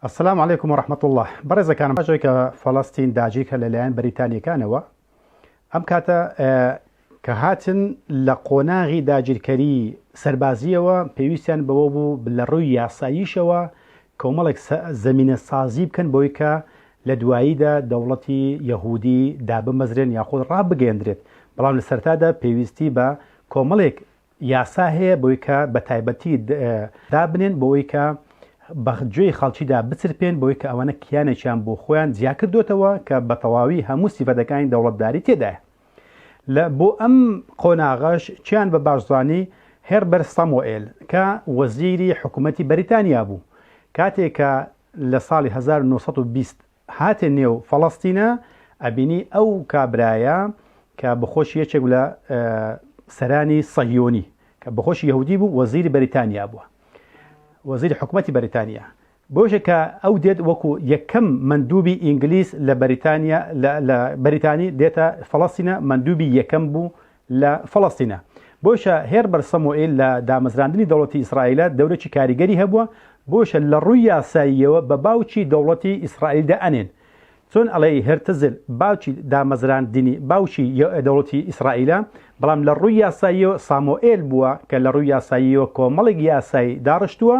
السلام عليكم ورحمة الله. برزة كان باجيك فلسطين داجيك لليان بريطانيا كانوا أم كاتا كهاتن لقوناغي داجير كري سربازية بيوسيان بوابو بالروية سايشوا كومالك زمين سازيب كان بويكا لدوايدا دولتي يهودي داب مزرين ياخذ راب جندرت بلام السرتادا بيوستي با كومالك ياساهي بويكا بتايبتي دابنين بويكا بەجێی خەڵکیدا بچرپێن بۆی کە ئەوانە کیانێکیان بۆ خۆیان جیا کردوتەوە کە بە تەواوی هەموو سیفەتەکانی دەوڵەتداری تێدایە. بۆ ئەم قۆناغەش چیان بە باشزانی هێربەر سەموئێل کە وەزیری حکوومەتی بەریتانیا بوو کاتێکە لە ساڵی 1920 هاتێ نێو فەڵەستینە ئەبینی ئەو کابرایە کە بەخۆشی یەکێک لە سەرانی سەهیۆنی کە بەخۆشی یەهودی بوو وەزیری بەریتانیا بووە، وەزیری حکوومەتی بەریتانیا بۆشە کە ئەو دێت وەکو یەکەم مندوبی ئینگلیز لە بەریتانیا لە بەریتانی دێتە فەڵەستینە مندوبی یەکەم بوو لە فەڵەستینە. بۆشە هێربەر سەموئێل لە دامەزراندنی دەوڵەتی ئیسرائیلە دەورێکی کاریگەری هەبووە بۆشە لە ڕووی یاساییەوە بە باوکی دەوڵەتی ئیسرائیلدا ئەنێن چۆن ئەڵێ هێرتزل باوکی دامەزراندنی باوکی دەوڵەتی ئیسرائیلە، بەڵام لە ڕووی یاساییەوە ساموئێل بووە کە لە ڕووی یاساییەوە کۆمەڵێک یاسایی داڕشتووە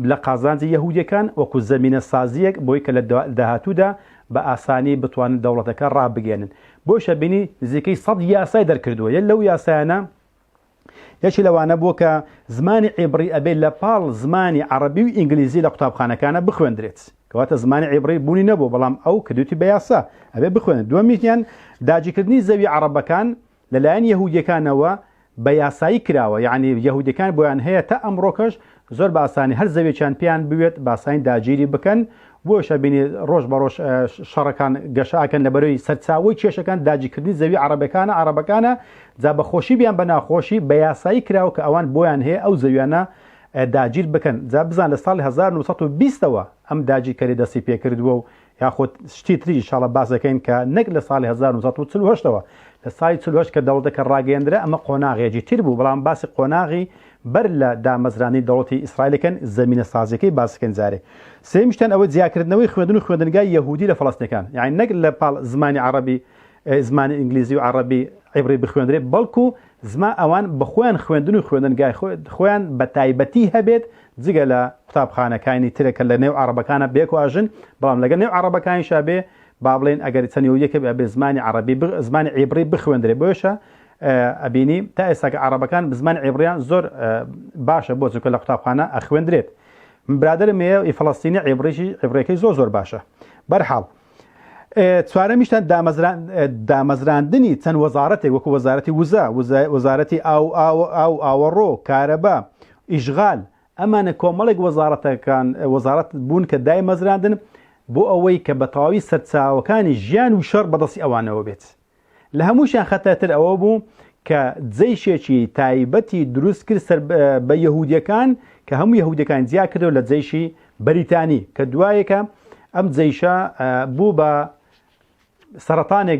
لە قازانجی یەهودیەکان وەکو زەمینە سازیەک بۆی کە لە داهاتوودا بە ئاسانی بتوانن دەوڵەتەکە ڕابگەێنن. بۆشە بینی نزیکەی 100 یاسای دەرکردووە. یەک لەو یاسایانە یەکی لەوانە بووە کە زمانی عیبری ئەبێت لە پاڵ زمانی عەرەبی و ئینگلیزی لە قوتابخانەکانە بخوێندرێت، کەواتە زمانی عیبری بوونی نەبوو، بەڵام ئەو کردوتی بە یاسا ئەبێ بخوێنن. دووەمیان داگیرکردنی زەوی عەرەبەکان لەلایەن یەهودیەکانەوە بە یاسایی کراوە، یعنی یەهودیەکان بۆیان هەیە تا ئەمڕۆکەش زۆر بە ئاسانی هەر زەویێکیان پێیان بوێت بە ئاسانی داگیری بکەن. بۆشە بینی ڕۆژ بە ڕۆژ شەڕەکان گەشاکەن لەبەرەوەی سەرچاوی کێشەکان داگیرکردنی زەوی عەرەبەکانە جا بە خۆشی بیان بە ناخۆشی بە یاسایی کراوە کە ئەوان بۆیان هەیە ئەو زەویانە داگیر بکەن. جا بزان لە ساڵی 1920ەوە ئەم داگیرکەری دەستی پێکردووە و یاخۆت شتی تری ئینشاڵڵا باس دەکەین کە نەک لە ساڵی 1948ەوە لە ساڵی 48 کە دەوڵەتەکە ڕاگەیەندرا ئەمە قۆناغێکی تر بوو، بەڵام باسی قۆناغی بەر لە دامەزرانی دەوڵەتی ئیسرائیلەکەن زەمینە سازیەکەی باسەکەن جارێ. سێمیشتان ئەوە جیاکردنەوەی خوێندن و خوێندنگای یەهودی لە فەڵەستینەکان، یعنی نەک لە پاڵ زمانی عەرەبی زمانی ئینگلیزی و عەرەبی عیبری بخوێندرێت، بەڵکو ئەوان بە خۆیان خوێندن و خوێندنگای خۆیان بە تایبەتی هەبێت جگە لە قوتابخانەکانی ترێکە لە نێو عەرەبەکانە بێکواژن، بەڵام لەگەڵ نێو عەرەبەکانیشا بێ با بڵێن ئەگەر چەندی یەکە بێ زمانی عەرەبی زمانی عیبری بخوێندرێت. بۆشە ئەبینی تا ئێستا کە عەرەبەکان بزمان عیبریان زۆر باشە بۆ چونکە لە قوتابخانە ئەخوێندرێت. برادرم هەیە فەڵەستینی عیبرەکەی زۆر باشە. بەرحاڵ چوارەمیشتان دامەزراندنی چەند وەزارەتێک وەکو وەزارەتی وەزارەتی ئاوەڕۆ کارەبا ئیشغال، ئەمانە کۆمەڵێک وەزارەت بوون کە دامەزراندن بۆ ئەوەی کە بە تەواوی سەرچاوەکانی ژیان و شەڕ بەدەستی ئەوانەوە بێت. لە هەمووشیان خەتەتر ئەوە بوو کە جەیشێکی تایبەتی دروست کرد بە یەهودیەکان کە هەموو یەهودیەکان جیا کردەوە لە جەیشی بەریتانی، کە دوایەکە ئەم جەیشە بوو بە سەرەتانێک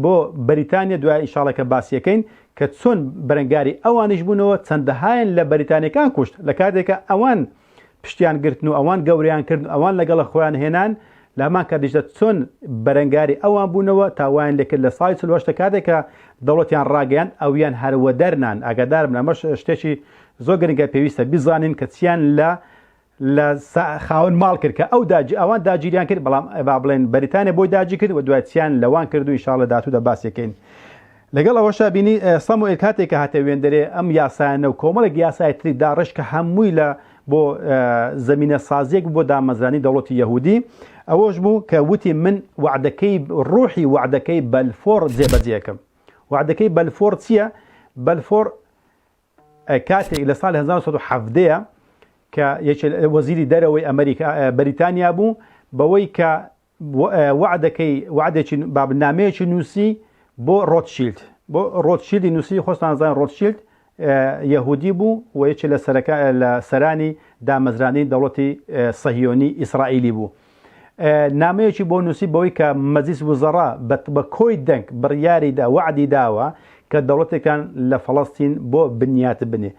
بۆ بەریتانیا دوای ئینشاڵڵا کە باسیەکەین کە چۆن بەرەنگاری ئەوانش بوونەوە چەندەهایان لە بەریتانیەکان کوشت لە کاتێکە ئەوان پشتیان گرتن و ئەوان گەوریان کردن ئەوان لەگەڵ خۆیان هێنان لە هەمان کاتیشدا چۆن بەرەنگاری ئەوان بوونەوە تاوایان لێکرد لە ساڵی 48 کاتێکە دەوڵەتیان ڕاگەیاند ئەویان هەروە دەرنان. ئاگادار بن ئەمەش شتێکی زۆر گرنگە پێویستە بیزانین کە چیان لە خاوەن ماڵ کرد کە ئەوان داگیریان کرد، بەڵام با بڵێن بەریتانیا بۆی داگیر کرد و دوای چیان لەوان کرد و ئینشاڵڵا داهاتوودا باسیەکەین. لەگەڵ ئەوەشا بینی سەموئێل کاتێک کە هاتە وێندەرێ ئەم یاسایانە و کۆمەڵێک یاسای تری داڕش کە هەمووی لە بۆ زەمینە سازیەک بۆ دامەزرانی دەوڵەتی یەهودی ئەوەش بوو کە وتی من ڕوحی وعدەکەی بەلفۆر جێبەجێکم. وعدەکەی بەلفۆر چییە؟ بەلفۆر کاتێک لە ساڵی 1970 کە وەزیری دەرەوەی بەریتانیا بوو بەوەی کە وعدێکی بابنامەیەکی نووسی بۆ ڕۆتشیلدی نووسی، خۆستان زانن ڕۆتشیلد یەهودی بوو و یەکێک لە سەرانی دامەزرانی دەوڵەتی سەهیۆنی ئیسرائیلی بوو. نامەیەکی بۆ نووسی بەوەی کە مەجلیس وزەڕا بە کۆی دەنگ بڕیاریدا وعدی داوە کە دەوڵەتێکان لە فەڵەستین بۆ بنیات بنێ.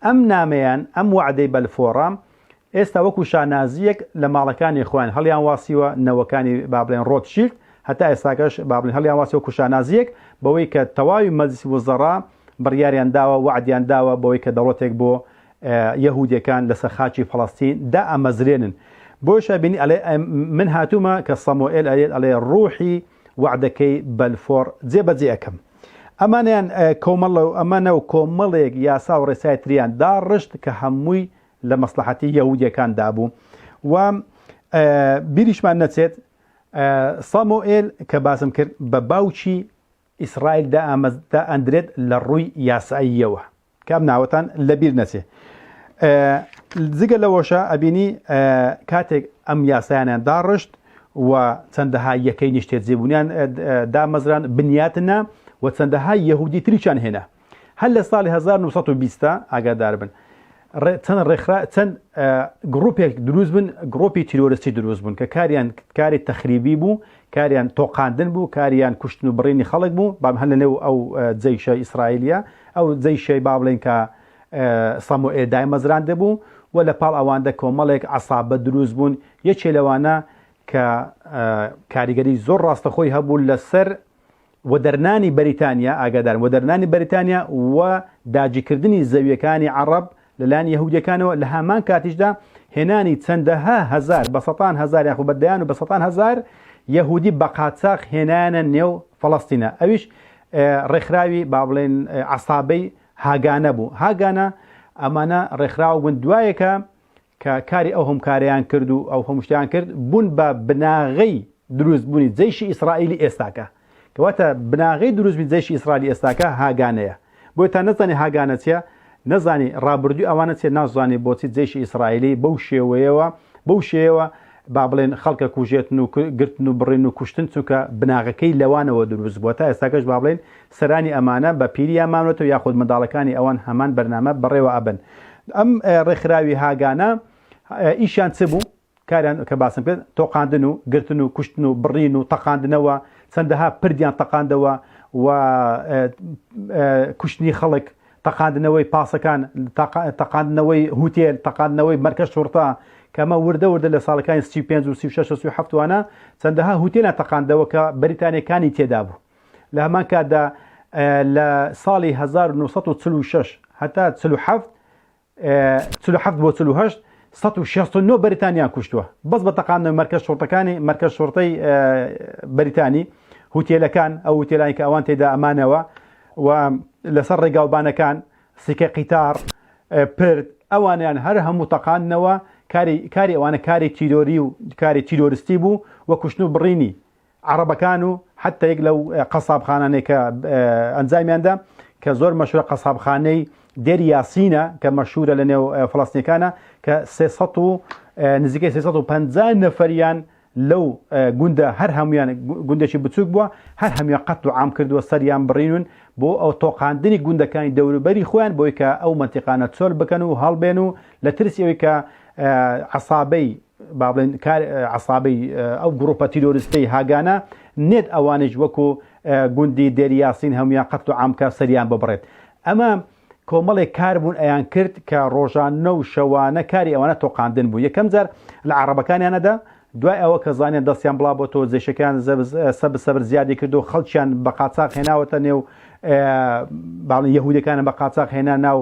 ئەم نامەیان ئەم وعدەی بەلفۆڕە ئێستا وەکو شانازیەک لە ماڵەکانی خۆیان هەڵیان واسیوە نەوەکانی بابلێن ڕۆتشیلد هەتا ئێستاکەش بابلین هەڵیان واسیوە وەکو شانازیەک بەوەی کە تەواوی مەجلیسی وزەڕا بڕیاریان داوە وعدیان داوە بەوەی کە دەوڵەتێک بۆ یەهودیەکان لەسەر خاچی فەڵەستین دا ئەمەزرێنن بۆشە بینی ئەڵێ من هاتوومە کە سەموئێل ئەڵێ ڕوحی وعدەکەی بەلفۆر جێبەجێ ئەەکەم ئەمانیان ئەمانە و کۆمەڵێک یاسا و ڕێسای تریان داڕشت کە هەمووی لە مەسلحەتی یەهودیەکان دابوو و بیریشمان نەچێت سەموئێل کە باسم کرد بە باوکی ئیسرائیل دا ئەندرێت لە ڕووی یاساییەوە کام ناوەتان لەبیر نەچێ جگە لەوەشە ئەبینی کاتێک ئەم یاسایانیان داڕشت و چەندەها یەکەی نیشتێت جێبوونیان دامەزران بنیاتنا و چەندەها یەهودی تریشان هێنا هەر لە ساڵی 1920 ئاگادار بن چەند ڕێکخرا چەند گڕۆپێک دروست بن گڕۆپی تیرۆریستی دروست بوون کە کاری تەخریبی بوو کاریان تۆقاندن بوو کاریان کوشتن و بڕینی خەڵک بوو بام هەر لەنێو ئەو جەیشە ئیسرائیلیە ئەو جەیشەی با بڵێن کە سەموئێل دامەزران دەبوو و لە پاڵ ئەواندا کۆمەڵێک عەسابە دروست بوون یەکێ لەوانە کە کاریگەری زۆر ڕاستەخۆی هەبوو لەسەر وەدەرنانی بەریتانیا ئاگادار وەدەرنانی بەریتانیا و داگیرکردنی زەویەکانی عەرەب لەلایەن یەهودیەکانەوە لە هەمان کاتیشدا هێنانی چەندەها هەزار بە سەدان هەزار یاخود بەدەیان و بە سەدان هەزار یەهودی بە قاچاق هێنانە نێو فەڵەستینە ئەویش ڕێکخراوی با بڵێن عەسابەی هاگانە بوو هاگانە ئەمانە ڕێکخراو بوون دوایەکە کە کاری ئەو هەمکاریان کرد و ئەو هەموو کرد بوون بە بناغەی دروستبوونی جەیشی ئیسرائیلی ئێستاکە کەواتە بناغەی دروستبوونی جەیشی ئیسرائیلی ئێستاکە هاگانەیە بۆی تا نەزانی هاگانە چیە نەزانی ڕابردووی ئەوانە چێ نازانی بۆچی جێشی ئیسرائیلی بەو شێوەیەوە با بڵێن خەڵکە کوژێتن و گرتن و بڕین و کوشتن چونکە بناغەکەی لەوانەوە دروست بووە تا ئێستاکەش با بڵێن سەرانی ئەمانە بە پیریان مامنێتەوە یاخود منداڵەکانی ئەوان هەمان بەرنامە بەڕێوە ئەبن ئەم ڕێکخراوی هاگانە ئیشیان چ بوو کاریان کە باسم کرد تۆقاندن و گرتن و کوشتن و بڕین و تەقاندنەوە چەندەها پردیان تەقاندەوە و کوشتنی خەڵک تەقاندنەوەی پاسەکان تەقاندنەوەی هوتێل تەقاندنەوەی مەرکەز شورتا کەمە وردە لە ساڵەکانی 35 و 36 وانە چەندەها هوتێلە تەقاندەوە کە بەریتانیەکانی تێدا بوو لە هەمان کاتدا لە ساڵی 1946 هەتا 47 بۆ 48 169 بەریتانیان کوشتووە بەس بە تەقاندنەوەی مەرکەز شورتەی بەریتانی هوتێلەکان ئەو هوتێلانی کە ئەوان تێدا ئەمانەوە و لەسەر ڕێگاوبانەکان سکە قیتار پرد ئەوانیان هەر هەموو تەقاندنەوە کاری ئەوانە کاری تیرۆری و کاری تیرۆریستی بوو و کوشتن و بڕینی عەرەبەکان و حتا یەک لەو قەسابخانانەی کە ئەنجامیاندا کە زۆر مەشهورە قەسابخانەی دێری یاسینە کە مەشهورە لە نێو فەڵەستینیەکانە کە نزیکەی 350 نەفەریان لەو گوندە هەر هەمویان گوندێکی بچووک بووە هەر هەمویان قەت و عام کردووە سەریان بڕینون بۆ ئەو تۆقاندنی گوندەکانی دەوروبەری خۆیان بۆی کە ئەو مەنتیقانە چۆل بکەن و هەڵبێن و لە ترسی ئەوەی کە عەسابەی با بڵێن عەسابەی ئەو گڕۆپە تیرۆریستەی هاگانە نێت ئەوانش وەکو گوندی دێری یاسین هەمویان قەت و عامکە سەریان ببڕێت ئەمە کۆمەڵێک کار بوون ئەیان کرد کە ڕۆژانە و شەوانە کاری ئەوانە تۆقاندن بوو یەکەم جار لە عەرەبەکانیانەدا دوای ئەوە کە زانیان دەستیان بڵا بۆ تۆ جێشەکان سەبر زیادی کردو خەڵکیان بە قاچاق هێناوەتە نێو یەهودیەکانە بە قاچاق هێنا ناو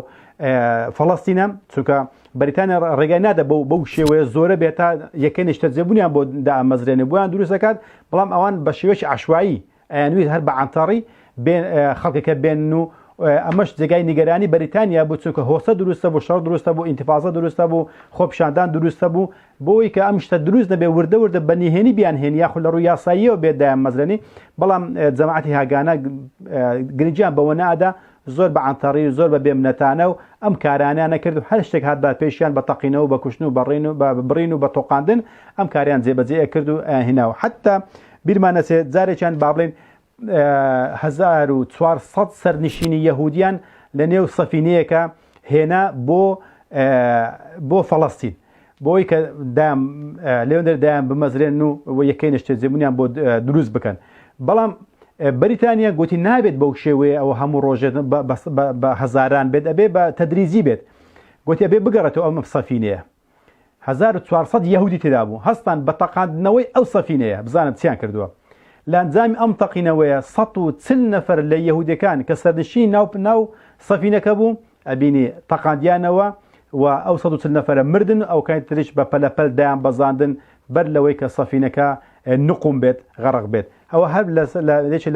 فەڵەستینە چونکە بەریتانیا ڕێگای نادە بەو شێوەیە زۆرە بێت تا یەکەی نیشتە جێبوونیان بۆ دامەزرێنێ بۆیان دروست دەکات بەڵام ئەوان بە شێوەیەکی عەشوایی ئەیانوێت هەر بە عەنتەڕی خەڵکەکە بێنن و ئەمەش جێگای نیگەرانی بەریتانیا بوو چونکە هۆسە دروستە بوو شەڕ دروستە بوو ئینتیفاضە دروستە بوو خۆپیشاندان دروستە بوو بۆی کە ئەم شتە دروست نەبێ وردە بەنیهێنی بیانهێن یاخود لە ڕووی یاساییەوە بێت دامەزرێنی بەڵام جەماعەتی هاگانە گرنگیان بەوە نادا زۆر بە عەنتەڕی زۆر بە بێمنەتانە و ئەم کارانیان نەکرد و هەر شتێک هات پێشیان بە تەقینەوە بە کوشتن و بڕین و بە تۆقاندن ئەم کاریان جێبەجێ کرد و هێناوە حتا بیرمان نەچێت جارێکیان با بڵێن 1400 سەرنشینی یەهودیان لە نێو سەفینەیەکە هێنا بۆ فەڵەستین بۆی کە لێوەندەر دایان بمەزرێن و یەکەی نیشتە جێبوونیان بۆ دروست بکەن بەڵام بەریتانیا گوتی نابێت بەو شێوەیە ئەوە هەموو ڕۆژێت بە هەزاران بێت ئەبێ بە تەدریزی بێت گوتی ئەبێ بگەڕێتەوە ئەم سەفینەیە 1400 یهودی تێدا بوو هەستان بە تەقاندنەوەی ئەو سەفینەیە بزانم چیان کردووە لە ئەنجامی ئەم تەقینەوەیە 140 نەفەر لە یەهودەکان کە سەرنشینی ناو سەفینەکە بوو ئەبینی تەقاندیانەوە و ئەو 140 نەفەرە مردن ئەو کاین تریش بە پەلەپەل دایان بەزاندن بەر لەوەی کە سەفینەکە نقوم بێت غەرق بێت ئەوە هەر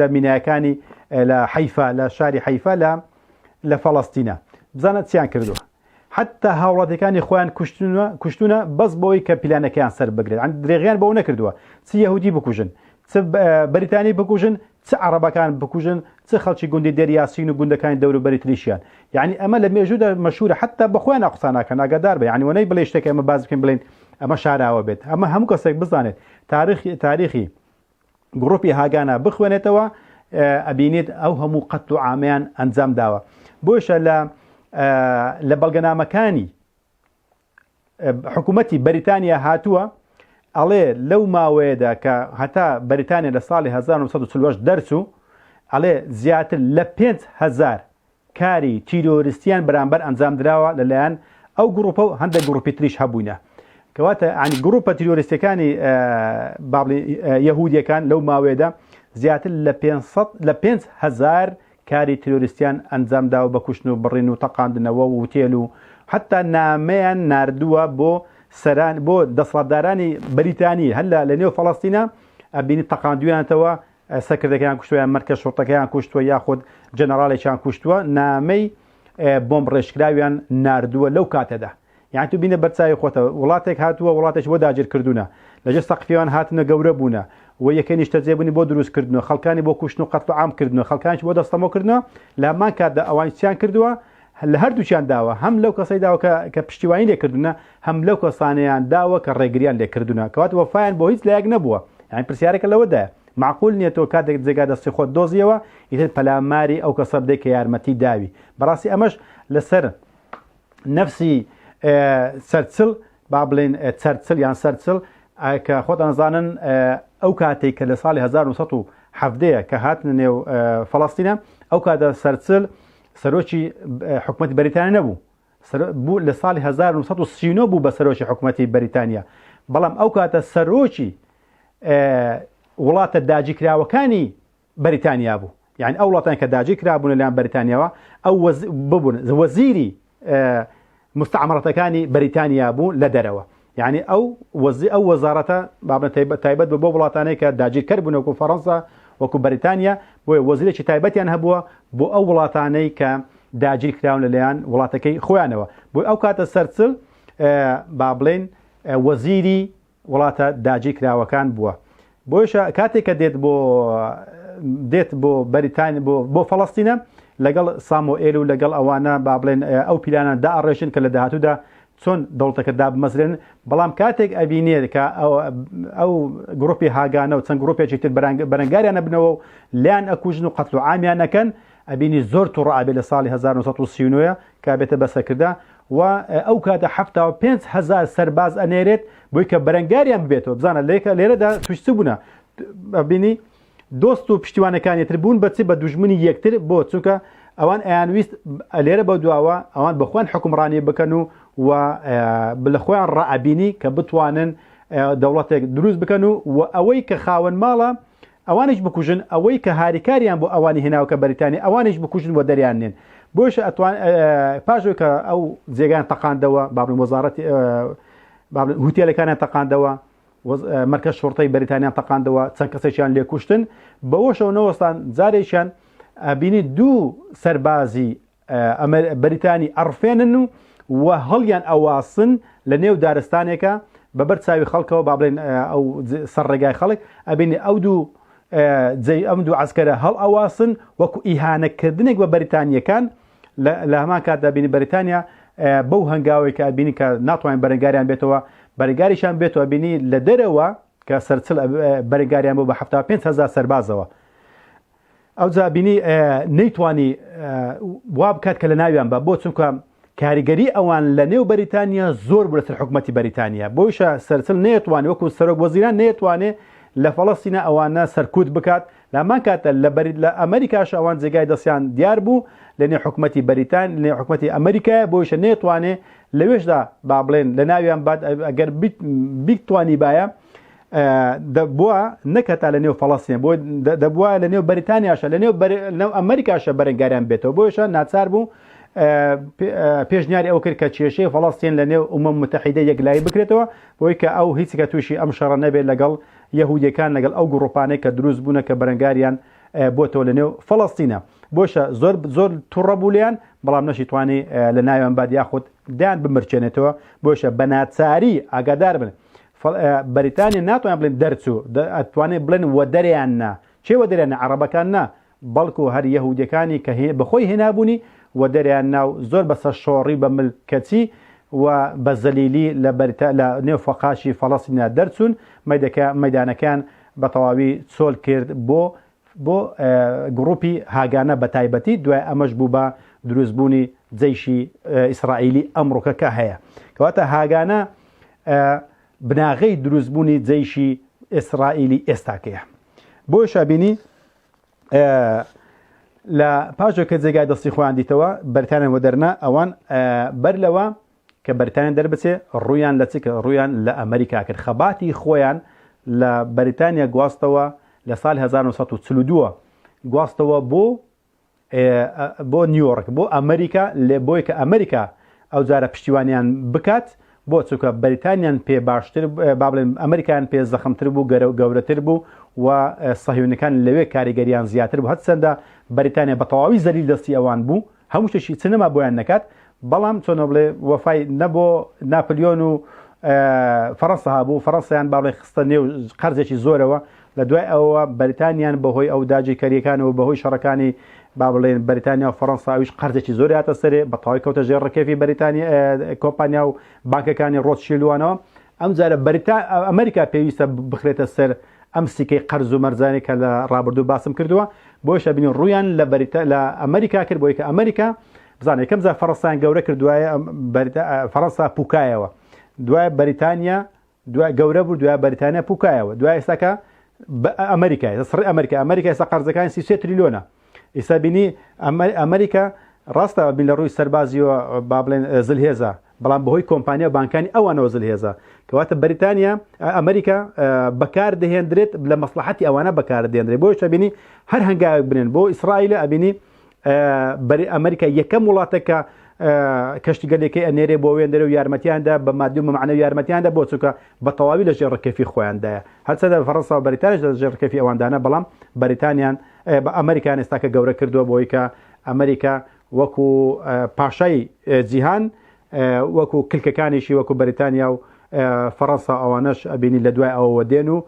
لە مینایەکانی لە حیفا لە شاری حیفا لە فەڵەستینە بزانە چیان کردووە حتى هاوڵاتەکانی خۆیان کوشتونە بەس بەوەی کە پیلانەکەیان سەر بگرێت درێغیان بەو نەکردووە چ یەهودی بکوژن چ بەریتانی بکوژن چ عەرەبەکان بکوژن چ خەڵکی گوندی دەریاسین و گوندەکانی دەوروبەری تریشیان یعنی ئەمە لە مێژوودا مەشهورە حتى بە خۆیان قسە ناکەن ئاگادار بە یعنی وەنەی بڵێ شتێک ئەمە باز بکەین بڵێن ئەمە شاراوە بێت ئەمە هەموو کەسێک بزانێت تاریخی گڕۆپی هاگانە بخوێنێتەوە ئەبینێت ئەو هەموو قەت و عامیان ئەنجام داوە بۆشە لە بەڵگەنامەکانی حکوومەتی بەریتانیا هاتووە ئەڵێ لەو ماوەیەدا کە هەتا بەریتانیا لە ساڵی 1940 دەرچوو ئەڵێ زیاتر لە 5,000 کاری تیرۆریستیان بەرامبەر ئەنجام درراوە لەلایەن ئەو گروپە و هەندێک گروپی تریش هەبووینە کەواتە عنی گروپە تیرۆریستەکانی یەهودیەکان لەو ماوەیەدا زیاتر لە 5,000 کاری تیرۆریستیان ئەنجامدا و بە کوشتن و بڕین و تەقاندنەوە و وتێل و حتا نامەیان ناردووە بۆ دەسەڵاتدارانی بەریتانی هەر لە نێو فەڵەستینە ئەبینی تەقاندویانەوە سەکردەکەیان کوشتویان مەرکە شۆڕتەکەیان کوشتووە یاخود جەنەڕاڵێکیان کوشتووە نامەی بۆمب ڕێژکراویان ناردووە لەو کاتەدا یان تو بینە بەرچاوی خۆتە وڵاتێک هاتووە وڵاتێک بۆ داگیر کردوونە لەجێ سەقفیان هاتنە گەورە بوونە و یەکەنیش تەجێبوونی بۆ دروستکردنەوە خەڵکانی بۆ کوشتن و قەتڵ عام کردنەوە خەڵکانش بۆ دەستەمەکردنەوە لە هەمان کاتدا ئەوان چیان کردووە لە هەردووچیان داوە هەم لەو کەسەی داوە کە پشتیوانی لێکردونە هەم لەو کەسانیان داوە کە ڕێگریان لێکردونە کەواتە وەفایان بۆ هیچ لایەک نەبووە یعنی پرسیارێکە لەوەدایە معقول نییە تۆ کاتێک جێگا دەستی خۆت دۆزیەوە ئیتر پەلاماری ئەو کەسە بدەیت کە یارمەتی داوی بەڕاستی ئەمەش لەسەر نەفسی سەرچل با بڵێن چەرچل یان سەرچل کە خۆتان نەزانن ئەو کاتێک کە لە ساڵی 1970 کە هاتنە نێو فەڵەستینە ئەو کاتە سەرچل سەرۆکی حکوومەتی بەریتانیا نەبوو بوو لە ساڵی 1939 بوو بە سەرۆکی حکوومەتی بەریتانیا بەڵام ئەو کاتە سەرۆکی وڵاتە داگیرکراوەکانی بەریتانیا بوو یعنی ئەو وڵاتان کە داگیرکرابوون لەلایەن بەریتانیاوە ئەو ببوون وەزیری مستعمرەتەکانی بەریتانیا بوو لە دەرەوە یعنی ئەو وەزارەتە تایبەت بە بۆ وڵاتانەی کە داگیرکەر بوون وەکو فەڕەنسا وەکو بەریتانیا بۆیە وەزیرێکی تایبەتیان هەبووە بۆ ئەو وڵاتانەی کە داگیر کراون لەلایەن وڵاتەکەی خۆیانەوە بۆی ئەو کاتە سەرچل با بڵێن وەزیری وڵاتە داگیرکراوەکان بووە بۆیشە کاتێک کە دێت بۆ بەریتانیا بۆ فەڵەستینە لەگەڵ سامۆئێل و لەگەڵ ئەوانە با بڵێن ئەو پیلانە دائەڕێژن کە لە داهاتوودا چۆن دەوڵەتەکە دابمەزرێن بەڵام کاتێک ئەبینێت کە ئەو گڕۆپی هاگانە و چەند گڕۆپێکی تر بەرەنگاریانە بنەوە و لیان ئەکوژن و قەتڵ و عامیان نەکەن ئەبینی زۆر تووڕابێت لە ساڵی 1939 کا بێتە بەسەرکردا و ئەو کاتە 5,000 سەرباز ئەنێرێت بۆی کە بەرەنگاریان بێتەوە بزانە لێرەدا توشت بوونە بینی دۆست و پشتیوانەکانی تر بوون بەچی بە دوژمنی یەکتر بۆ چونکە ئەوان ئەیانویست لێرە بە دواوە ئەوان بەخۆیان حکومڕانی بکەن و لە خۆیان ڕائبینی کە بتوانن دەوڵەتێک دروست بکەن و ئەوەی کە خاوەن ماڵە ئەوانش بکوژن ئەوەی کە هاریکاریان بۆ ئەوانی هێناوکە بەریتانی ئەوانش بکوژن بۆ دەریان نێن بۆش ئەتوان پاشۆ کە ئەو جێگان تەقاندەوە بابن وەزارەتی هوتێلەکانیان تەقاندەوە مەرکەز شۆڕتەی بەریتانیان تەقاندەوە چەند کەسێکیان لێکوشتن بەوەشەوە نەوەستان جارێکیان بینی دوو سەربازی بەریتانی ئەڕفێنن و هەڵیان ئەواسن لە نێو دارستانێکە بەبەر چاوی خەڵکەوە با بڵێن ئەو سەرڕێگای خەڵک ئەبینی ئەو دوو عەسکەرە هەڵ ئەواسن وەکو ئیهانەکردنێک بە بەریتانیەکان لە هەمان کاتدا بینی بەریتانیا بەو هەنگاوی کە بینی کە ناتوانین بەرەنگاریان بێتەوە بەرەنگاریشان بێتەوە بینی لە دەرەوە کە سەرچل بەرەنگاریان بۆ بە 75,000 سەربازەوە ئەو جا بینی نەیتوانی وا بکات کە لە ناویان بە بۆ چونکە کاریگەری ئەوان لە نێو بەریتانیا زۆر بوو لەسەر حکوومەتی بەریتانیا بۆیشە سەرچل نەیەتوانێت وەکو سەرۆک وەزیران نەیەتوانێت لە فەڵەستینە ئەوانە سەرکوت بکات لامان کاتە لە ئەمریکاش ئەوان جێگای دەستیان دیار بوو لە نێو حکومەتی بەریتان لە نێو حکومەتی ئەمریکا بۆیشە نێتوانێ لەوێشدا با بڵێن لە ناویان بات ئەگەر بیتوانی باە دەبووە نەکەتا لە نێو فەڵەستین بۆ دەبووە لە نێو بەریتانیاشە لە نێو ئەمریکاشە بەرەنگاریان بێتەوە بۆیشە ناچار بوو پێشنیاری ئەو کرد کە کێشەی فەڵەستین لە نێو ئومەم متحیدە یەکلایی بکرێتەوە بۆی کە ئەو هیچکە تووشی ئەم شەڕە نەبێت لەگەڵ یەهودیەکان لەگەڵ ئەو گروپانەی کە دروست بوونە کە بەرەنگاریان بۆتەوە لە نێو فەڵەستینە بۆشە زۆر تووڕە بوو لیان بەڵام نەشی توانی لە ناویان باد یاخود دایان بمرچێنێتەوە بۆشە بە ناچاری ئاگادار بن بەریتانیا ناتوانێت بڵێن دەرچوو ئەتوانێت بڵێن وە دەریان نا چێ وە دەریان عەرەبەکان نا بەڵکو هەر یەهودیەکانی کە بەخۆی هێنابوونی و دەریان ناو زۆر بەسە شۆڕی بە ملکەچی و بە زەلیلی لە نێو فەقاشی فەڵەستینە دەرچوون مەیدانەکان بە تەواوی چۆل کرد بۆ گروپی هاگانە بە تایبەتی دوای ئەمەش بوو بە دروستبوونی جەیشی ئیسرائیلی ئەمڕۆکە کە هەیە کەواتە هاگانە بناغەی دروستبوونی جەیشی ئیسرائیلی ئێستاکەیە بۆشە بینی لە پاشۆ کە جێگای دەستی خۆیان دیتەوە بەریتانیا وەدەرنا ئەوان بەر لەوە کە بەریتانیا دەربچێ ڕوویان لە چکە ڕوویان لە ئەمریکا کرد خەباتی خۆیان لە بەریتانیا گواستەوە لە ساڵ 1942 گواستەوە بۆ نیویۆرک بۆ ئەمریکا لێ بۆی کە ئەمریکا ئەو جارە پشتیوانیان بکات بۆ چووکە بەریتانیان پێ باشتر با بڵێن ئەمریکایان پێ زەخمتر بوو گەورەتر بوو و سەهیونەکان لەوێ کاریگەریان زیاتر بوو هەرچەندە بەریتانیا بە تەواوی زەلیل دەستی ئەوان بوو هەموو شتێکی چنەما بۆیان نەکات بەڵام چۆنە بڵێ وەفای نەبۆ ناپلیۆن و فەڕەنسا هابوو فەڕەنسایان با بڵێ خستە نێو قەرزێکی زۆرەوە لە دوای ئەوە بەریتانیان بەهۆی ئەو داگیرکاریەکانەوە بەهۆی شەڕەکانی با بڵێن بەریتانیا و فەڕەنساویش قەرزێکی زۆر هاتە سەرێ بە تەواوی کەوتە ژێر ڕکێفی بەریتانیا کۆمپانیا و بانکەکانی ڕۆتشیلدوانەوە ئەم جارە ئەمریکا پێویستە بخرێتە سەر ئەم سیکەی قەرز و مەرزانی کە لە ڕابردوو باسم کردووە بۆشە بینی ڕوویان لە ئەمریکا کرد بۆی کە ئەمریکا بزانێت یەکەم جار فەڕەنسایان گەورە کردوایە فەڕەنسا پوکایەوە دوای بەریتانیا دوای گەورە بوو دوای بەریتانیا پوکایەوە دوای ئێستاکە ئەمریکای سڕی ئەمریکا ئێستا قەرزەکانی 33 تریلیۆنە ئێستا بینی ئەمریکا ڕاستە بین لە ڕووی سەربازیەوە با بڵێن زلهێزە بەڵام بەهۆی کۆمپانیا و بانکانی ئەوانەوە زلهێزە کەواتە بەریتانیا ئەمریکا بەکار دەهێنرێت لە مەسلحەتی ئەوانە بەکار دێنرێت بۆیە بینی هەر هەنگاوێک بنێن بۆ ئیسرائیل ئەبینی ئەمریکا یەکەم وڵاتەکە کەشتیگەلێکی ئەنێرێ بۆ وێندەرە و یارمەتیاندا بە مادی و مەمعنە و یارمەتیاندا بۆ چووکە بە تەواوی لە ژێڕکەفی خۆیاندایە هەرچەندە فەڕەنسا و بەریتانیاش لە ژێڕکەفی ئەوەندانە بەڵام بەریتانیان بە ئەمریکان ئێستاکە گەورە کردووە بۆی کە ئەمریکا وەکو پاشای جیهان وەکو کلکەکانیشی وەکو بەریتانیا و فەڕەنسا ئەوانەش ئەبینی لە دوای ئەوەوە دێن و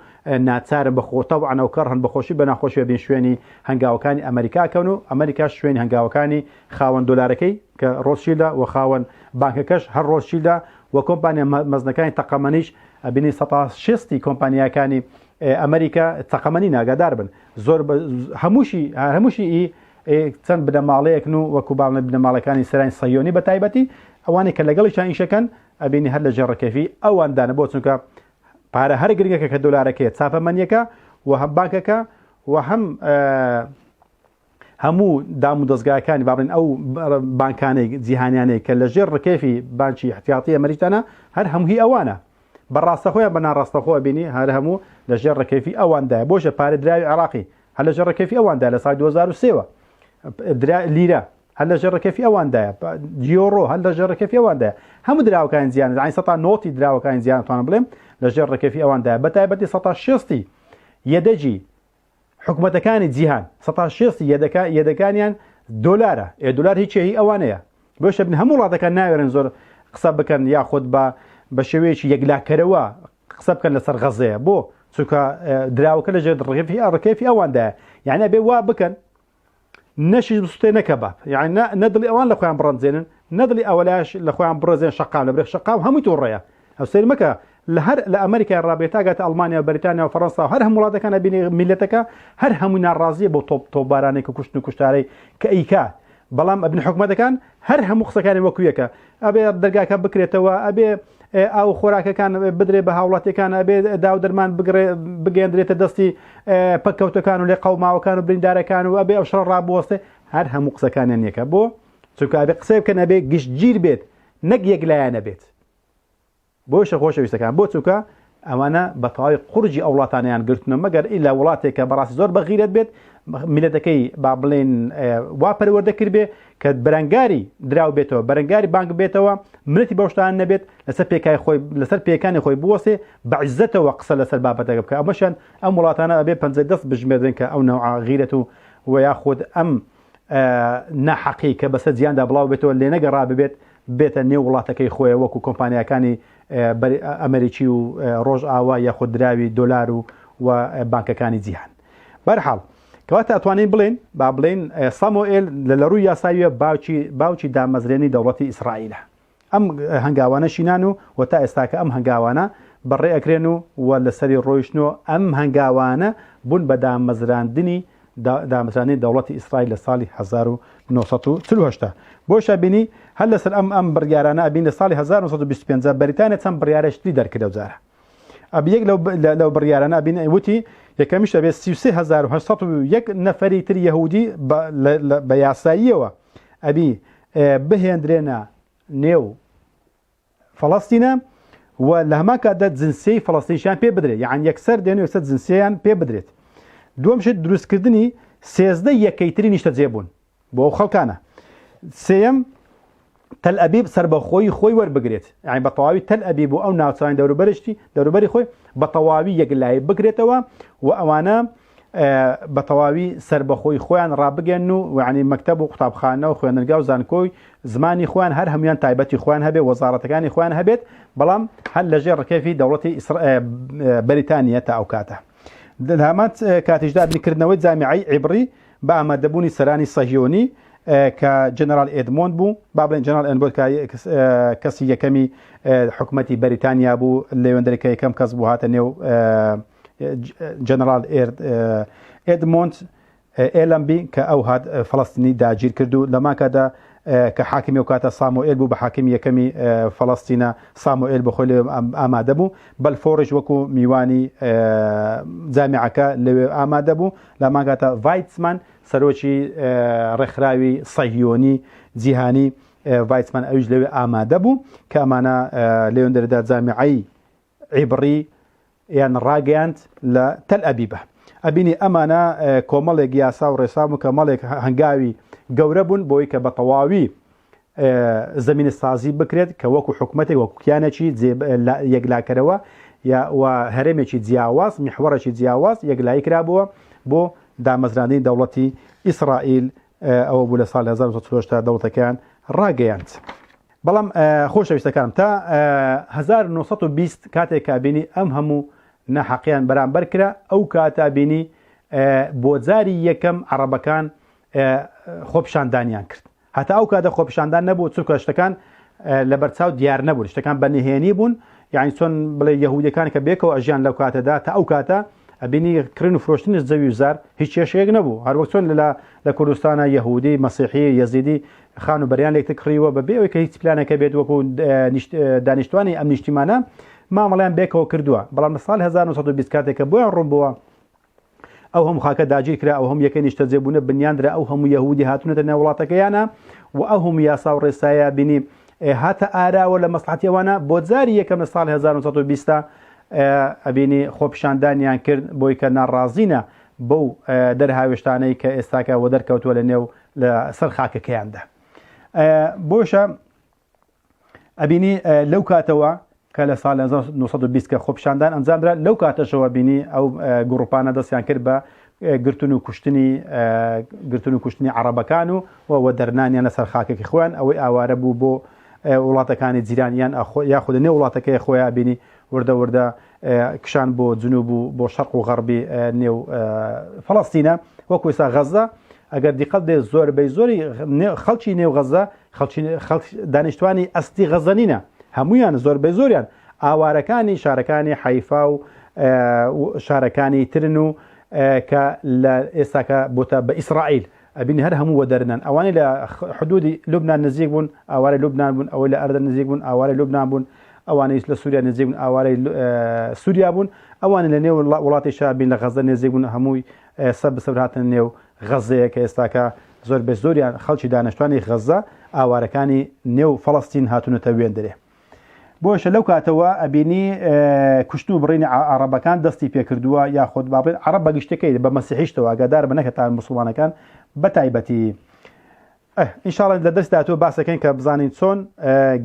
ناچارن بەخۆتە و ئەنەوکەڕ هەن بەخۆشی بە ناخۆشی بین شوێنی هەنگاوەکانی ئەمریکاکەون و ئەمریکاش شوێنی هەنگاوەکانی خاوەن دۆلارەکەی کە ڕۆتشیلدە و خاوەن بانکەکەش هەر ڕۆتشیلدە و کۆمپانیا مەزنەکانی تەقەمەنیش ئەبینی 160 کۆمپانیاکانی ئەمریکا تەقەمەنی ناگادار بن زۆر هەمووشی چەند بنەماڵەیەکن و وەکو باڵنە بنەماڵەکانی سەرانی سەهیۆنی بە تایبەتی ئەوانەی کە لەگەڵیشان ئیشەکەن ئەبینی هەر لە ژێڕکەفی ئەوەندانە بۆ چونکە پارە هەر گرنگەکە کە دۆلارەکەی چاپەمەنیەکە و هەم بانکەکە و هەموو دام و دەستگاکانی باڵێن ئەو بانکانەی جیهانیانەی کە لە ژێر ڕکێفی بانکی احتیاطی ئەمریکانە هەر هەمووی ئەوانە بەڕاستە خۆیان بە ناڕاستەخۆ بینی هەر هەموو لە ژێر ڕکێفی ئەوەندایە بۆشە پارە دراوی عێراقی هەر لە ژێر ڕکێفی ئەوەندای لە ساڵی 2023 لیرە هەر لە ژێڕکەفی ئەوەندایە یۆڕۆ هەر لە ژێڕکەفی ئەوەندایە هەموو دراوەکان زیانە عین سەتا نۆتی دراوەکان زیانتوانە بڵێم لە ژێڕکەفی ئەوەندایە بە تایبەتی 160 یەدەجی حکوومەتەکانی جیهان 160 یەدەکانیان دۆلارە دۆلار هیچی ئەوانەیە بۆشە بن هەموو وڵاتەکان ناوێرن زۆر قسە بکەن یاخود بە شێوەیەکی یەکلاکەرەوە قسە بکەن لەسەر غەزەیە بۆ چونکە دراوەکە لە ژێر ڕکێفی ئەوەندایە یعنی بێ وا بکەن نەشی بستێ نەکەباب یعنی نەدڵی ئەوان لە خۆیان بڕەنجێنن نەدڵی ئەوەلاش لە خۆیان بڕێزێن شەقام لە برێ شەقام هەمووی تووڕێیە ئەو سەیر مەکە لە ئەمریکای ڕابێتاگات ئەڵمانیا و بەریتانیا و فەڕەنسا و هەر هەموو وڵاتەکانە بینی میلەتەکە هەر هەمووی ناڕازیە بۆ تۆپبارانێک و کوشتن و کوشتارەی کە ئیکا بەڵام ئەبن حکوومەتەکان هەر هەموو قسەکانی وەکویەکە ئەبێ دەرگاکە بکرێتەوە ئەبێ ئەو خۆراکەکان بدرێ بە هاوڵاتیەکان ئەبێ داو دەرمان بگەێنرێتە دەستی پەککەوتەکان و لێ قەوماوەکان و بریندارەکان و ئەبێ ئەو شەڕ ڕابوەستێ هەر هەموو قسەکانیان یەکە بۆ چونکە ئەبێ قسە بکەن ئەبێ گشتگیر بێت نەک یەکلایەنە بێت بۆشە خۆشەویستەکان بۆ چونکە ئەوانە بە تەواوی قورجی ئەو وڵاتانیان گرتنە مەگەر ئیلا وڵاتێکە بەڕاستی زۆر بەغیرەت بێت میلەتەکەی با بڵێن وا پەروەردەکرد بێ کە بەرەنگاری دراو بێتەوە بەرەنگاری بانک بێتەوە منەتی بەشتان نەبێت لەسەر پێکانی خۆی بوەستێ بە عیزەتەوە قسە لەسەر بابەتەکە بکە ئەمەشان ئەم وڵاتانە ئەبێ پەنجەی دەست بژمێردن کە ئەو نەوع غیرەت و یاخود ئەم ناحەقی کە بەسەر جیاندا بڵاو بێتەوە لێ نەگەڕا ببێت بێتە نێو وڵاتەکەی خۆی وەکو کۆمپانیەکانی ئەمریکی و ڕۆژ ئاوا یاخود دراوی دۆلار و بانکەکانی جیهان بەرحاڵ کەواتە ئەتوانین بڵێن با بڵێن ساموئێل لە ڕووی یاساویە باوکی دامەزرێنی دەوڵەتی ئیسرائیلە ئەم هەنگاوانە شینان و تا ئێستاکە ئەم هەنگاوانە بەڕێ ئەکرێن و لەسەری ڕۆیشتنەوە ئەم هەنگاوانە بوون بە دامەزرانی دەوڵەتی ئیسرائیل لە ساڵی 1940 بۆشە بینی هەر لەسەر ئەم بڕیارانە ئەبین لە ساڵی 1925 بەریتانیا چەند بڕیارەشتی دەرکردە وزارە ئەبی یەک لەو بڕیارانە ئەبین وتی یەکەمیش ئەبێت 33801 نەفەری تر یەهودی بە یاساییەوە ئەبی بهێندرێنە نێو فەڵەستینە و لە هەمان کاتدا جنسیەی فەڵەستینیشیان پێ بدرێت یعنی یەکسەر دێن و یەکسەر جنسیەیان پێ بدرێت دووەمشت دروستکردنی 13 یەکەیتری نیشتەجێبوون بۆ ئەو خەڵکانە سێەم تەل ئەبیب سەربەخۆی خۆی وەربگرێت یعنی بە تەواوی تەل ئەبیب و ئەو ناوچەکانی دەوروبەری خۆی بە تەواوی یەکلایی بگرێتەوە و ئەوانە بە تەواوی سەربەخۆی خۆیان ڕابگەن و یعنی مەکتەب و قوتابخانە و خوێنەرگا و زانکۆی زمانی خۆیان هەر هەمویان تایبەتی خۆیان هەبێت وەزارەتەکانی خۆیان هەبێت بەڵام هەر لەژێر ڕکێفی دەوڵەتی بەریتانیا تا ئەو کاتە هەمات کاتیشدا بنکردنەوەی جامیعەی عیبری بە ئامادەبوونی سەرانی سەهیۆنی کە جنرال ئێدمۆند بوو با بڵێن جنرال ئێدمۆند کەسی یەکەمی حکومەتی بەریتانیا بوو لەوێندەرێکە یەکەم کەس بوو هاتە نێو جنرال ئێدمۆند ئێلەمبی کە ئەو هات فەڵەستینی داگیر کرد و لەما کادا کە حاکمی و کاتە ساموئێل بوو بە حاکمی یەکەمی فەڵەستینە ساموئێل بەخۆی لێ ئامادە بوو بەلفۆڕیش وەکو میوانی جامیعەکە لەوێ ئامادە بوو لەما کاتە ڤایتسمان سەرۆکی ڕێکخراوی سەهیۆنی جیهانی ڤایتسمان ئەویش لەوێ ئامادە بوو کە ئەمانە لەوێندەردا جامیعەی عیبری یان ڕاگەیاند لە تەل ئەبیبە ئەبینی ئەمانە کۆمەڵێک یاسا و ڕێسام و کۆمەڵێک هەنگاوی گەورە بوون بۆی کە بە تەواوی زمینە سازی بکرێت کە وەکو حکومەتێک وەکو کیانێکی یەکلاکەرەوە و هەرێمێکی جیاواز میحوەڕێکی جیاواز یەکلایی کرابووە بۆ دامەزراندنی دەوڵەتی ئیسرائیل ئەوە بوو لە ساڵ 1940 دەوڵەتەکان ڕاگەیاند بەڵام خۆشەویستەکانم تا 1920 کاتێک کابینی ئەم هەموو نەحەقیان بەرامبەر کرا ئەو کاتا بینی بۆ جاری یەکەم عەرەبەکان خۆپیشاندانیان کرد هەتا ئەو کاتە خۆپیشاندان نەبوو چونکە شتەکان لە بەرچاو دیار نەبوون شتەکان بەنهێنی بوون یعنی چۆن بڵێ یەهودیەکان کە بێکەوە ئەژیان لەو کاتەدا تا ئەو کاتە ئەبینی کردن و فرۆشتنی زەوی و زار هیچ کێشەیەک نەبوو هەروەک چۆن لە کوردستانە یەهودی مەسیحی یەزیدی خان و بەریان لێکتە کڕیوە بەبێ ئەوەی کە هیچ پلانەکە بێت وەکو دانیشتوانی ئەم نیشتیمانە مامەڵیان بێکەوە کردووە بەڵام لە ساڵ 1920 کاتێکە بۆیان ڕوون بووە ئەو هەموو خاکە داگیر کرا ئەو هەموو یەکەی نیشتەجێبوونە بنیاندرا ئەو هەموو یەهودی هاتوونەتە نێو وڵاتەکەیانە و ئەو هەموو یاسا و ڕێسایە بینی هاتە ئاراوە لە مەسلحەتیەوانە بۆ جاری یەکەم لە ساڵ 1920 ئەبینی خۆپیشاندانیان کرد بۆی کە ناڕازینە بەو دەرهاوێشتانەی کە ئێستاکە وە دەرکەوتووە لە نێو لە سەر خاکەکەیاندا بۆشە ئەبینی لەو کاتەوە کە لە ساڵ 1920 کە خۆپیشاندان ئەنجامدرا لەو کاتەشەوە بینی ئەو گروپانە دەستیان کرد بە گرتن و کوشتنی عەرەبەکان و دەرنانیان لەسەر خاکێکی خۆیان ئەوەی ئاوارە بوو بۆ وڵاتەکانی جیرانیان یاخود نێو وڵاتەکەی خۆیان بینی وردە کشان بۆ جنوب و بۆ شەرق و غەربی نێو فەڵەستینە وەکو ئێستا غەزە ئەگەر دیقەت بێ زۆربەی زۆری خەڵکی نێو غەزە دانیشتوانی ئەستی غەزەنینە هەمویان زۆربەی زۆریان ئاوارەکانی شارەکانی حەیفا و شارەکانی ترن و کە لە ئێستاکە بۆتە بە ئیسرائیل ئەبینی هەر هەموو وەدەرنن ئەوانەی لە حدودی لوبنان نزیک بوون ئاوارەی لوبنان بوون ئەوەی لە ئەردەن نزیک بوون ئاوارەی لوبنان بوون ئەوانەی لە سووریا نزیک بوون ئاوارەی سووریا بوون ئەوانە لە نێو وڵاتی شابین لە غەزە نزیک بوون هەمووی سەر بەسەر هاتن نێو غەزەیە کە ئێستاکە زۆر بە زۆریان خەڵکی دانیشتوانی غەزە ئاوارەکانی نێو فەڵەستین هاتوونەتە وێندرێ بۆشە لەو کاتەوە ئەبینی کوشتن و بڕینی عەرەبەکان دەستی پێکردووە یاخود بابڵێن عەرەب بە گشتەکەی بە مەسیحیشتەوە ئاگادار بە نەکەتان موسڵمانەکان بەتایبەتی ئینشاڵڵا لە دەست داهاتوە باسەکەین کە بزانین چۆن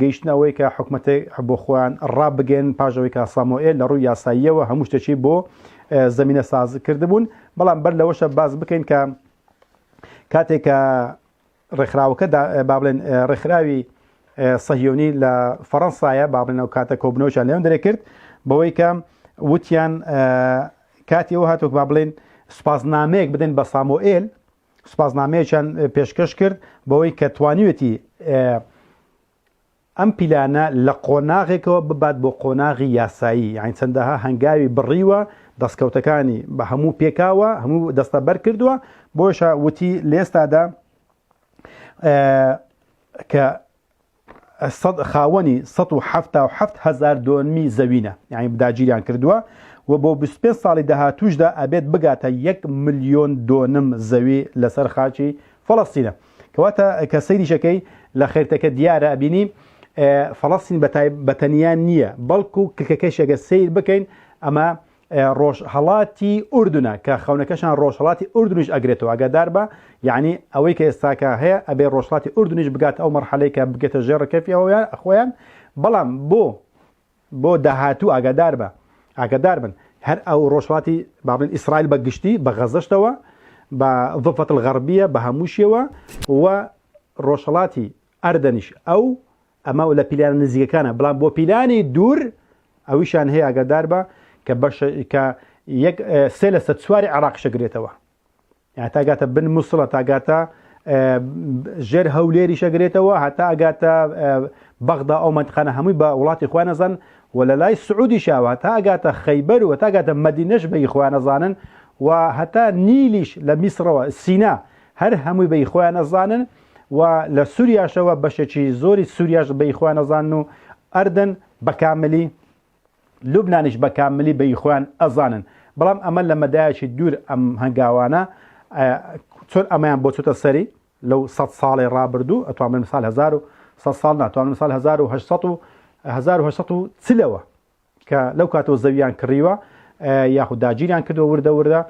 گەیشتنەوەی کە حکومەتێک بۆ خۆیان ڕابگەن پاژەوەی کە ساموئێل لە ڕووی یاساییەوە هەموو شتێکی بۆ زەمینە ساز کردبوون بەڵام بەر لەوەشە باز بکەین کە کاتێک کە ڕێکخراوەکە بابڵێن ڕێکخراوی سەهیۆنی لە فەڕەنسایە بابڵێن ئەو کاتە کۆبنەوەیان لێوەن دەرێ کرد بەوەی کە وتیان کاتی ئەوە هاتووە بابڵێن سوپاسنامەیەک بدەن بە ساموئێل سوپاسنامەیەکیان پێشکەش کرد بەوەی کە توانیوێتی ئەم پیلانە لە قۆناغێکەوە ببات بۆ قۆناغی یاسایی یعنی چەندەها هەنگاوی بڕیوە دەستکەوتەکانی بە هەموو پێکاوە هەموو دەستە بەر کردووە بۆشە وتی لێستادا کە خاوەنی 177,000 دۆنمی زەوینە یعنی بداگیریان کردووە و بۆ 25 ساڵی داهاتووشدا ئەبێت بگاتە 1 ملیۆن دۆنم زەوی لەسەر خاچی فەڵەستینە کەواتە کە سەیریشەکەی لە خێرتەکە دیارە ئەبینی فەڵەستین بەتەنیان نییە بەڵکو کلکەکەشێکە سیر بکەین ئەمە ڕۆژهەڵاتی ئوردونە کە خەونەکەشان ڕۆژهەڵاتی ئوردونیش ئەگرێتەوە ئاگادار بە یعنی ئەوەی کە ئێستاکە هەیە ئەبێ ڕۆژهەڵاتی ئوردونیش بگات ئەو مەرحەلەی کە بگێتە ژێڕەکەفی خۆیان بەڵام بۆ داهاتوو ئاگادار بن هەر ئەو ڕۆژهەڵاتی بابڵێن ئیسرائیل بە گشتی بە غەزەشتەوە بە ضفەت الغەربیە بە هەمووشیەوە و ڕۆژهەڵاتی ئەردەنیش ئەمە لە پیلانە نزیکەکانە بەڵام بۆ پیلانی دوور ئەویشان هەیە ئاگادار بە کە 3/4 عێراق شەگرێتەوە یعنی تاگاتە بن مووسڵە تاگاتە ژێر هەولێری شەگرێتەوە هەتا ئەگاتە بەغدا ئەو منتیقانە هەمووی بە وڵاتی خۆیان نەزان و لە لای سعودی شاوە تا ئەگاتە خەیبەر و تاگاتە مەدینەش بەی خۆیان نەزانن و هەتا نیلیش لە میسرەوە سینا هەر هەمووی بەی خۆیان نەزانن و لە سووریاشەوە بەشێکی زۆری سووریاش بەی خۆیان نەزانن و ئەردن بەکاملی لوبنانیش بەکاملی بەی خۆیان ئەزانن بەڵام ئەمە لە مەدایەکی دوور ئەم هەنگاوانە چۆن ئەمەیان بۆ چوتە سەری لەو 100 ساڵی ڕابردوو ئەتوانن ساڵ 100 ساڵ ناتوانن ساڵ 1840ەوە کە لەو کاتەوە زەویان کڕیوە یاخود داگیریان کردووە وردە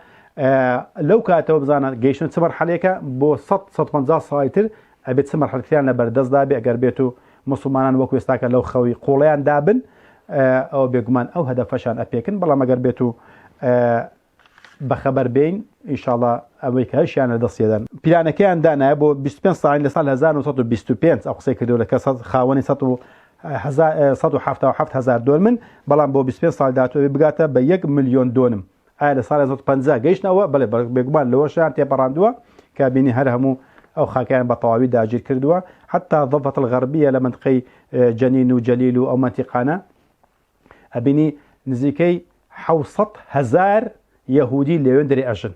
لەو کاتەوە بزانە گەیشتن چ مەرحەلەیەکە بۆ 150 ساڵی تر ئەبێت چ مەرحەلەیەکیان لە بەردەستدا بێ ئەگەر بێت و موسڵمانان وەکو ئێستاکە لەو خەوی قوڵیان دابن ئەو بێگومان ئەو هەدەفەشان ئەپێکن بەڵام ئەگەر بێت و بەخەبەر بین ئینشاڵڵا ئەوەی کە هەشیان لە دەستێدان پیلانەکەیان دانایە بۆ 25 ساڵی لە ساڵ 1925 ئەو قسەی کردو لە کە خاوەنی 177,000 دۆنم بەڵام بۆ 25 ساڵ داهاتوو بگاتە بە 1 ملیۆن دۆنم ئایا لە ساڵ 1950 گەیشتنەوە بەڵێ بێگومان لەوەشیان تێپەڕاندووە کە بینی هەر هەموو ئەو خاکیان بە تەواوی داگیر کردووە حتا ضفەت الغەربیە لە منطقەی جەنین و جەلیل و ئەو منتیقانە ئەبینی نزیکەی 700,000 یەهودی لەوێن دەرێ ئەژن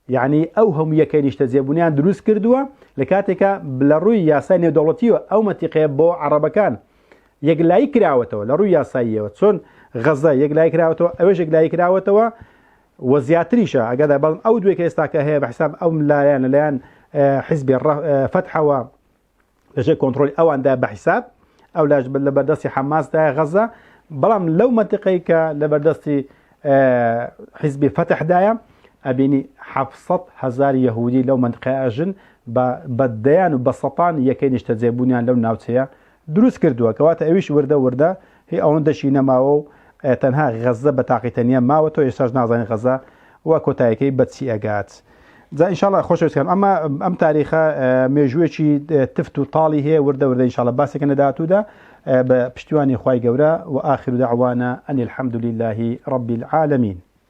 یعنی ئەو هەموو یەکەی نیشتە جێبوونیان دروست کردووە لە کاتێکە لە ڕووی یاسای نێودەوڵەتیوە ئەو منتیقەیە بۆ عەرەبەکان یەکلایی کراوەتەوە لە ڕووی یاساییەوە چۆن غەزە یەکلایی کراوەتەوە ئەوەش یەکلایی کراوەتەوە و زیاتریشە ئەگەدا بەڵام ئەو دوێک ئێستاکە هەیە بە حساب ئەو لایەن لەلایەن حیزبی فەتحەوە لەژێر کۆنتڕۆلی ئەواندا بە حیساب ئەو لاش لە بەردەستی حەماسدایە غەزە بەڵام لەو منتیقەی کە لە بەردەستی حیزبی فەتحدایە ئەبینی 700,000 یەهودی لەو منتیقەیە ئەژن بەدەیان و بە سەپان یەکەی نیشتە جێبوونیان لەو ناوچەیە دروست کردووە کەواتە ئەویش وردە هی ئەوەندەشی نەماوە و تەنها غەزە بە تاقیتەنیە ماوەتەوە ئێستاش نازانین غەزە و کۆتاییەکەی بەچی ئەگات جا ئینشاڵڵا خۆشەویستکەم ئەم تاریخە مێژوویەکی تفت و تاڵی هەیە وردە ئینشاڵڵا باسێکە لە داهاتوودا بە پشتیوانی خوای گەورە و ئاخر دعوانا ئەنی الحەمد لله رب العالمین